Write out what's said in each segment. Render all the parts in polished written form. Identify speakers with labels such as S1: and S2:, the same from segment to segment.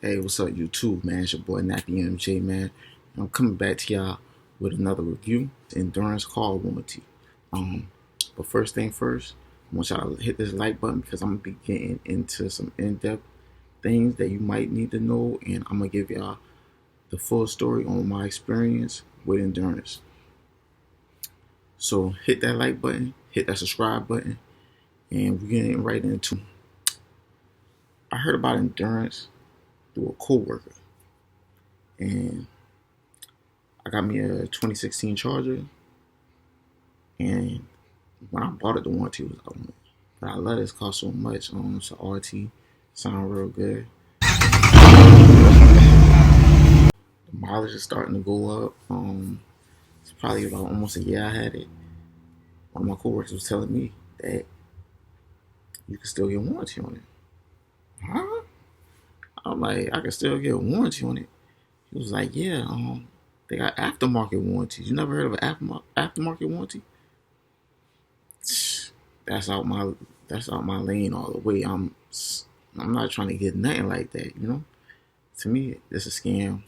S1: Hey, what's up, YouTube, man? It's your boy Nappy MJ, man. I'm coming back to y'all with another review. Endurance car warranty. Um, but first thing first, I want y'all to hit this like button because I'm gonna be getting into some in-depth things that you might need to know, and I'm gonna give y'all the full story on my experience with Endurance. So hit that like button, hit that subscribe button, and we're getting right into. I heard about Endurance through a coworker, and I got me a 2016 Charger, and when I bought it, the warranty was out on it. But I let it cost so much. It's an RT, sound real good. The mileage is starting to go up. It's probably about almost a year I had it. One of my coworkers was telling me that you can still get warranty on it. Huh? I'm like, I can still get a warranty on it. He was like, yeah, they got aftermarket warranties. You never heard of an aftermarket warranty? That's out my lane all the way. I'm not trying to get nothing like that, you know. To me, it's a scam.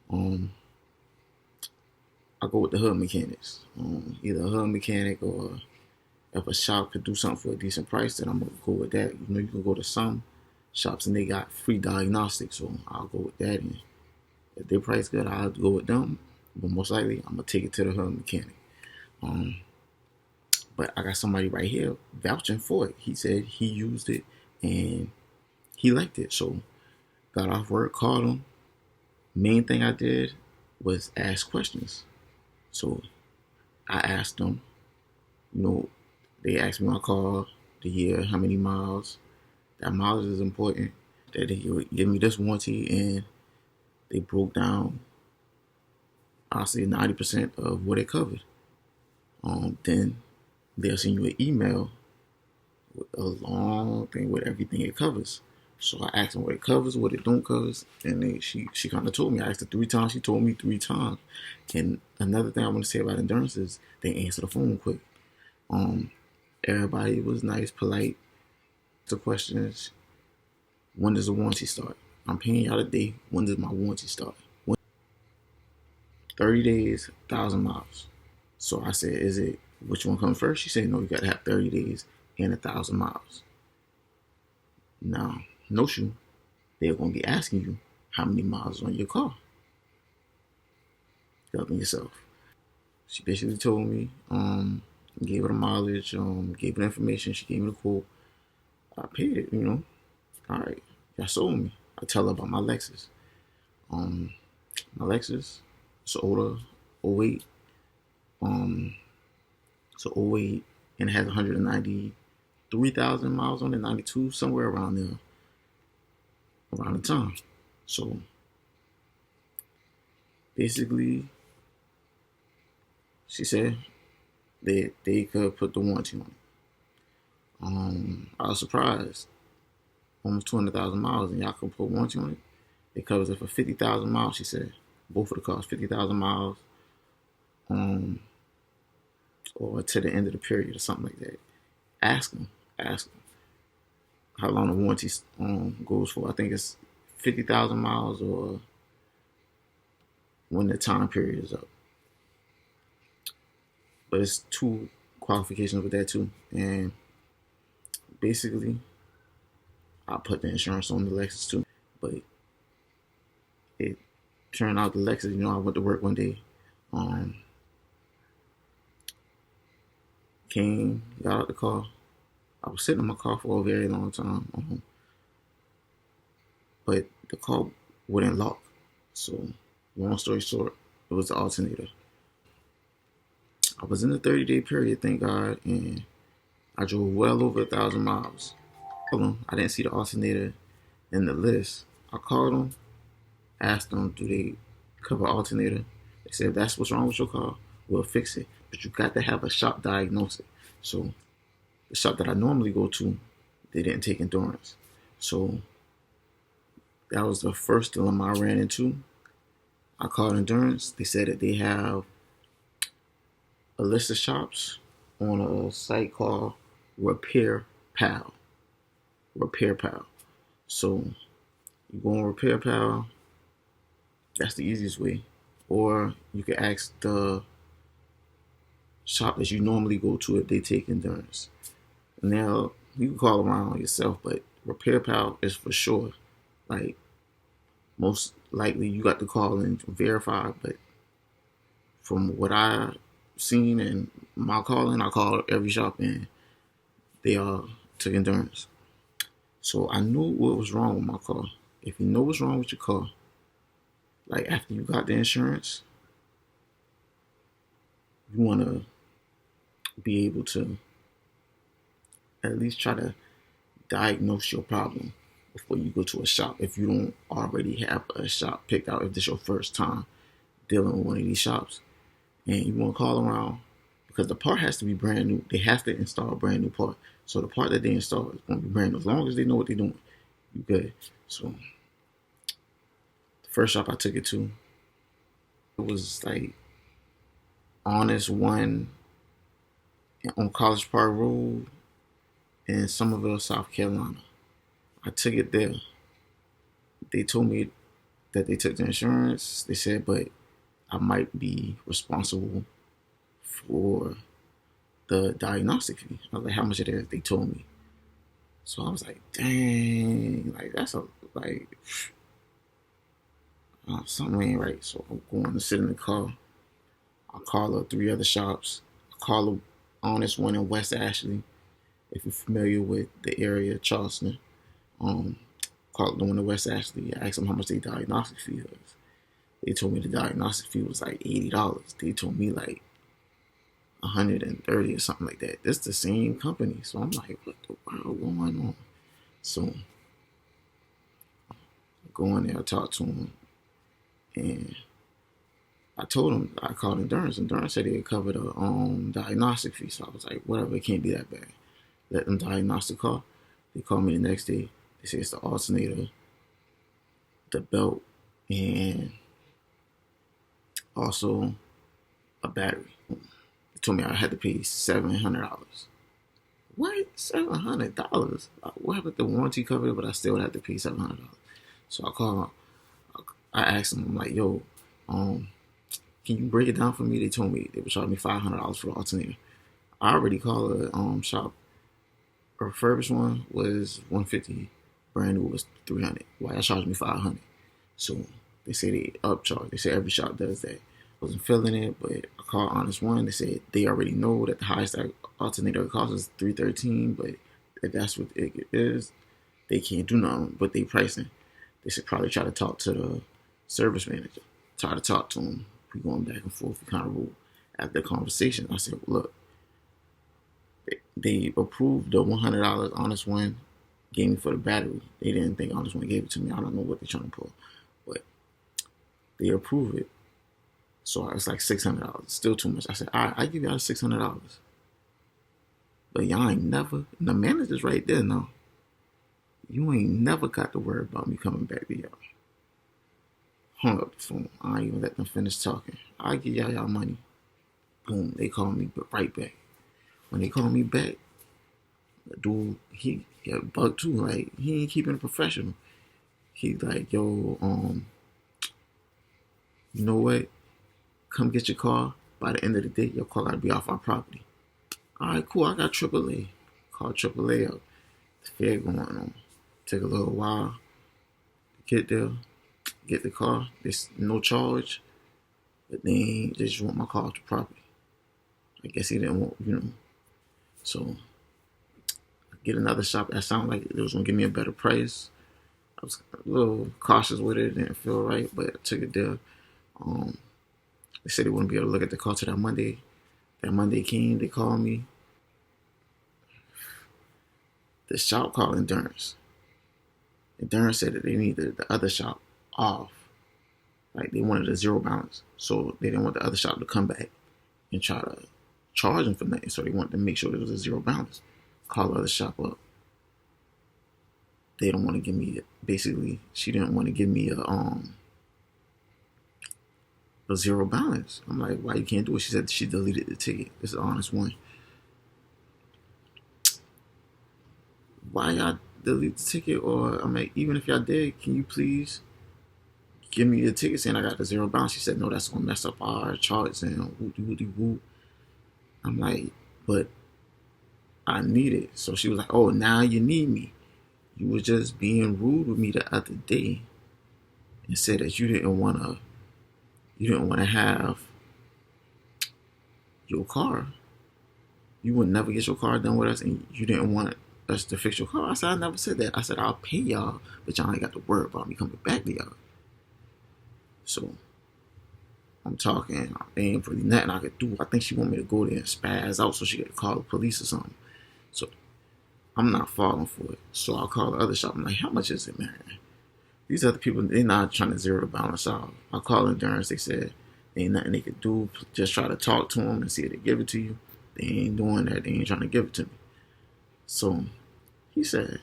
S1: Um, I go with the hood mechanics. Either a hood mechanic or if a shop could do something for a decent price, then I'm gonna go with that. You know, you can go to some shops and they got free diagnostics, so I'll go with that. And if they price good, I'll go with them. But most likely, I'm gonna take it to the hood mechanic. Um, but I got somebody right here vouching for it. He said he used it and he liked it. So got off work, called him. Main thing I did was ask questions. So I asked them, you know, they asked me my car, the year, how many miles. That mileage is important. That they would give me this warranty, and they broke down, I'll say 90% of what it covered. Then they'll send you an email with a long thing with everything it covers. So I asked them what it covers, what it don't covers, and she kind of told me. I asked her 3 times, she told me 3 times. And another thing I want to say about Endurance is they answer the phone quick. Um, Everybody was nice, polite. The question is, when does the warranty start? I'm paying y'all today. When does my warranty start? 30 days, 1,000 miles. So I said, is it which one comes first? She said, no, you got to have 30 days and 1,000 miles. Now, no shoe, they're going to be asking you how many miles on your car. Helping yourself. She basically told me, gave her the mileage, gave her the information, she gave me the quote. I paid it, you know. All right, y'all sold me. I tell her about my Lexus. Um, my Lexus, it's an older 08. It's an 08 and it has 193,000 miles on it, 92, somewhere around there, around the time. So basically, she said they could put the warranty on it. I was surprised. Almost 200,000 miles, and y'all can put warranty on it. It covers it for 50,000 miles. She said both of the cars, 50,000 miles, or to the end of the period or something like that. Ask them how long the warranty goes for. I think it's 50,000 miles or when the time period is up. But it's two qualifications with that too, and basically I put the insurance on the Lexus too. But it turned out the Lexus, you know, I went to work one day, um, came, got out the car. I was sitting in my car for a very long time, but the car wouldn't lock. So, long story short, it was the alternator. I was in the 30-day period, thank God, and I drove well over 1,000 miles. I didn't see the alternator in the list. I called them, asked them, do they cover alternator? They said, if that's what's wrong with your car, we'll fix it. But you got to have a shop diagnose it. So the shop that I normally go to, they didn't take Endurance. So that was the first dilemma I ran into. I called Endurance. They said that they have a list of shops on a site called Repair Pal. Repair Pal. So You go on Repair Pal. That's the easiest way. Or you can ask the shop that you normally go to if they take endurance. Now you can call around yourself, but Repair Pal is for sure. Like most likely, you got to call and verify. But from what I seen and my calling, I called every shop and they took endurance. So I knew what was wrong with my car. If you know what's wrong with your car, like after you got the insurance, you want to be able to at least try to diagnose your problem before you go to a shop. If you don't already have a shop picked out, if this is your first time dealing with one of these shops, and you want to call around, because the part has to be brand new. They have to install a brand new part. So the part that they install is going to be brand new. As long as they know what they're doing, you good. So the first shop I took it to, it was like Honest One on College Park Road in Somerville, South Carolina. I took it there. They told me that they took the insurance. They said, but I might be responsible for the diagnostic fee. I was like, how much it is? They told me. So I was like, dang, like that's like something ain't right. So I'm going to sit in the car. I call up 3 other shops. I call up Honest One in West Ashley, if you're familiar with the area, Charleston. Um, Call up the one in West Ashley. I asked them how much their diagnostic fee was. They told me the diagnostic fee was like $80. They told me like 130 or something like that. It's the same company. So I'm like, what the world going on? So I go in there, I talk to him, and I told him I called Endurance. Endurance said they covered the diagnostic fee. So I was like, whatever, it can't be that bad. Let them diagnose the car. They called me the next day. They said it's the alternator, the belt, and also a battery. They told me I had to pay $700. What? $700? What happened? The warranty covered it, but I still would have to pay $700. So I called. I asked them. I'm like, yo, can you break it down for me? They told me they would charge me $500 for the alternator. I already called a shop. A refurbished one was $150. Brand new was $300. Why they charged me $500? So they say they upcharge. They say every shop does that. I wasn't feeling it, but I called Honest One. They said they already know that the highest alternator cost is $313, but if that's what it is, they can't do nothing. But they pricing. They should probably try to talk to the service manager. Try to talk to him. We going back and forth. We kind of rule. After the conversation, I said, look, they approved the $100 Honest One gave me for the battery. They didn't think Honest One gave it to me. I don't know what they're trying to pull, but they approved it. So it's like $600. Still too much. I said, all right, I give y'all $600. But y'all ain't never, and the manager's right there now. You ain't never got to worry about me coming back to y'all. Hung up the phone. I ain't even let them finish talking. I'll give y'all money. Boom, they call me right back. When they call me back, the dude, he got bugged too. Like, he ain't keeping it professional. He like, yo, you know what? Come get your car. By the end of the day, your car gotta be off our property. All right, cool. I got AAA. Call AAA up. The fair going on. Take a little while. Get there. Get the car. There's no charge. But they just want my car off the property. I guess he didn't want. So I get another shop that sounded like it was gonna give me a better price. I was a little cautious with it. It didn't feel right, but I took it there. They said they wouldn't be able to look at the car till that Monday. That Monday came, they called me. The shop called Endurance. Endurance said that they needed the other shop off. Like they wanted a zero balance. So they didn't want the other shop to come back and try to charge them for nothing. So they wanted to make sure there was a zero balance. Call the other shop up. They don't want to give me basically she didn't want to give me a zero balance. I'm like, why you can't do it? She said she deleted the ticket. This is Honest One. Why y'all delete the ticket, or I'm like, even if y'all did, can you please give me the ticket saying I got the zero balance? She said, no, that's gonna mess up our charts and woo. I'm like, but I need it. So she was like, oh, now you need me. You were just being rude with me the other day and said that you didn't wanna have your car. You would never get your car done with us, and you didn't want us to fix your car. I said, I never said that. I said, I'll pay y'all, but y'all ain't got to worry about me coming back to y'all. So I'm talking, there ain't really nothing I could do. I think she want me to go there and spaz out so she could call the police or something. So I'm not falling for it. So I'll call the other shop. I'm like, how much is it, man? These other people, they're not trying to zero the balance out. I call Endurance. They said there ain't nothing they could do. Just try to talk to them and see if they give it to you. They ain't doing that. They ain't trying to give it to me. So he said,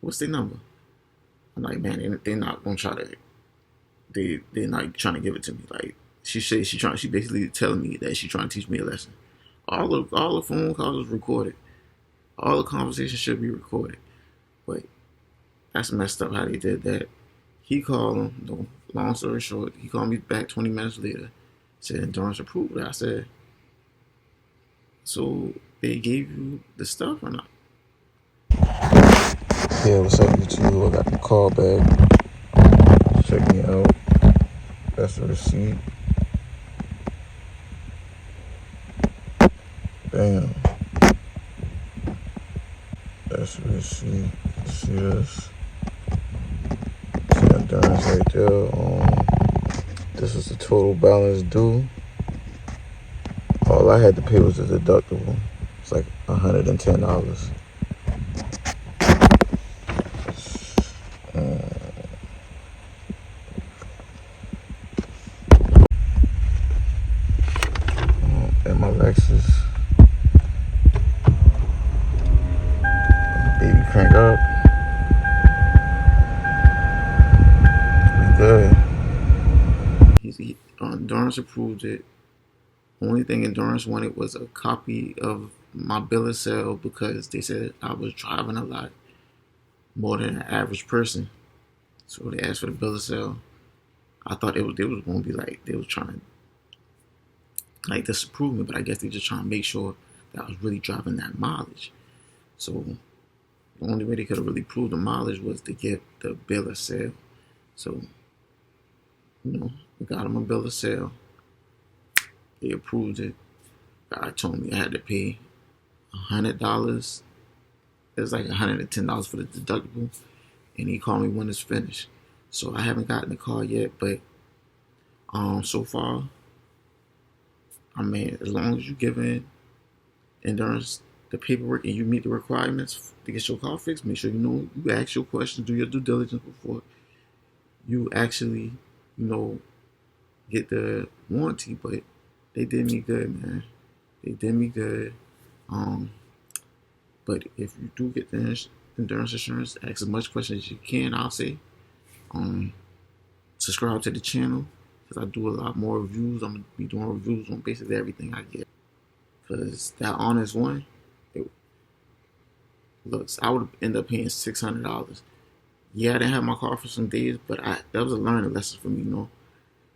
S1: what's their number? I'm like, man, they're not going to try to, they're not trying to give it to me. Like, she said she basically telling me that she's trying to teach me a lesson. All the phone calls is recorded. All the conversations should be recorded. But that's messed up how they did that. He called him, no, long story short, he called me back 20 minutes later, said Endurance approved it. I said, so they gave you the stuff or not? Yeah, what's up, YouTube? I got the call back. Check me out. That's the receipt. Bam. That's the receipt. See this? See Endurance right there. This is the total balance due. All I had to pay was the deductible. It's like $110. And my Lexus, baby, crank up. We good. Endurance approved it. Only thing Endurance wanted was a copy of my bill of sale because they said I was driving a lot more than an average person. So they asked for the bill of sale. I thought they was going to be like, they was trying to like disapprove me, but I guess they just trying to make sure that I was really driving that mileage. So the only way they could have really proved the mileage was to get the bill of sale. So, we got them a bill of sale. They approved it. God told me I had to pay $100. It was like $110 for the deductible, and he called me when it's finished. So I haven't gotten the car yet, but so far, I mean, as long as you give in Endurance the paperwork and you meet the requirements to get your car fixed, make sure you ask your questions, do your due diligence before you actually, get the warranty. But they did me good, man. They did me good. But if you do get the Endurance insurance, ask as much questions as you can. I'll say, subscribe to the channel because I do a lot more reviews. I'm gonna be doing reviews on basically everything I get. Because that Honest one, I would end up paying $600. Yeah, I didn't have my car for some days, but that was a learning lesson for me.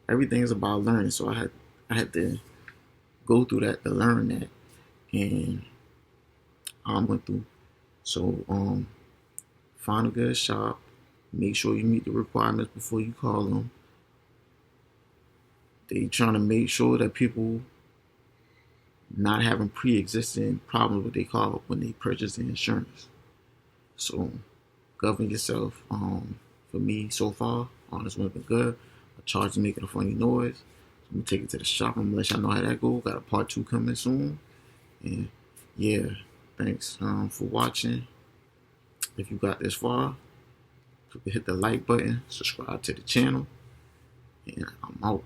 S1: Everything is about learning, so I had to go through that to learn that, and I went through. So find a good shop. Make sure you meet the requirements before you call them. They trying to make sure that people not having pre-existing problems, what they call when they purchase the insurance. So govern yourself. For me, so far, Honest one's been good. I charged to making a funny noise. So I'm gonna take it to the shop. I'm gonna let y'all know how that goes. Got a part 2 coming soon. And yeah, thanks for watching. If you got this far, hit the like button, subscribe to the channel, and I'm out.